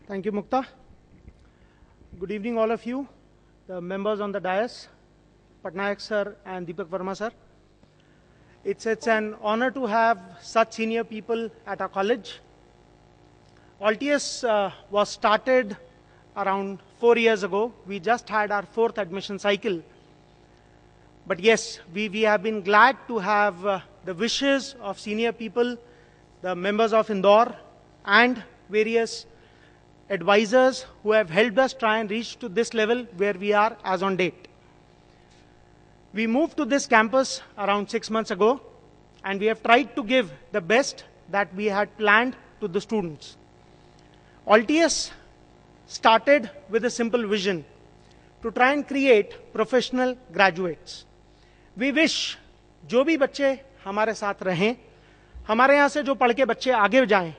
Thank you, Mukta. Good evening, all of you, the members on the dais, Patnaik sir and Deepak Verma sir. It's an honor to have such senior people at our college. Altius was started around 4 years ago. We just had our 4th admission cycle. But yes, we have been glad to have the wishes of senior people, the members of Indore, and various advisors who have helped us try and reach to this level where we are as on date. We moved to this campus around 6 months ago, and we have tried to give the best that we had planned to the students. Altius started with a simple vision to try and create professional graduates. We wish जो भी बच्चे हमारे साथ रहें, हमारे यहाँ से जो पढ़ के बच्चे आगे जाएं,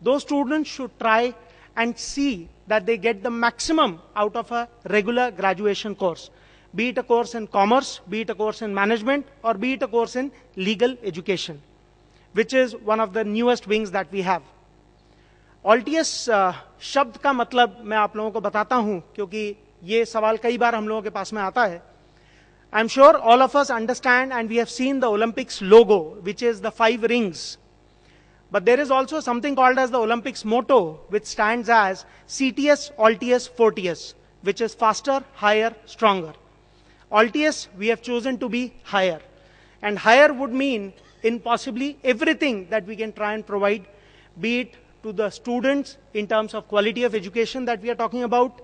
those students should try and see that they get the maximum out of a regular graduation course, be it a course in commerce, be it a course in management, or be it a course in legal education, which is one of the newest wings that we have. Altius शब्द का मतलब मैं आप लोगों को बताता हूं क्योंकि ये सवाल कई बार हम लोगों के पास में आता है. I'm sure all of us understand and we have seen the Olympics logo, which is the 5 rings. But there is also something called as the Olympics motto, which stands as CTS, Altius, Fortius, which is faster, higher, stronger. Altius, we have chosen to be higher. And higher would mean in possibly everything that we can try and provide, be it to the students in terms of quality of education that we are talking about,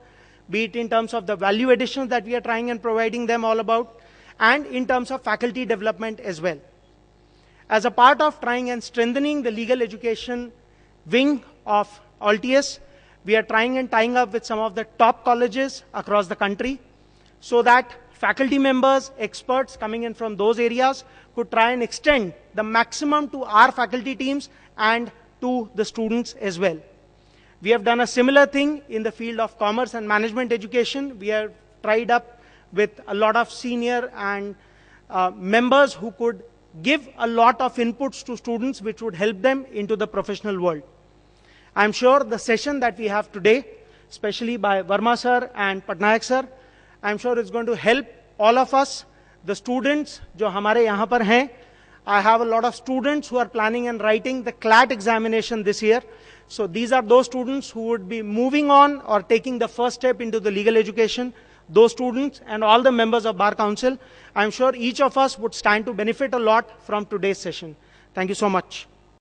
be it in terms of the value additions that we are trying and providing them all about, and in terms of faculty development as well. As a part of trying and strengthening the legal education wing of Altius, we are trying and tying up with some of the top colleges across the country so that faculty members, experts coming in from those areas could try and extend the maximum to our faculty teams and to the students as well. We have done a similar thing in the field of commerce and management education. We have tried up with a lot of senior and members who could give a lot of inputs to students which would help them into the professional world. I'm sure the session that we have today, especially by Verma sir and Patnaik sir, I'm sure it's going to help all of us, the students जो हमारे यहाँ पर हैं. I have a lot of students who are planning and writing the CLAT examination this year. So these are those students who would be moving on or taking the first step into the legal education. Those students and all the members of Bar Council, I'm sure each of us would stand to benefit a lot from today's session. Thank you so much.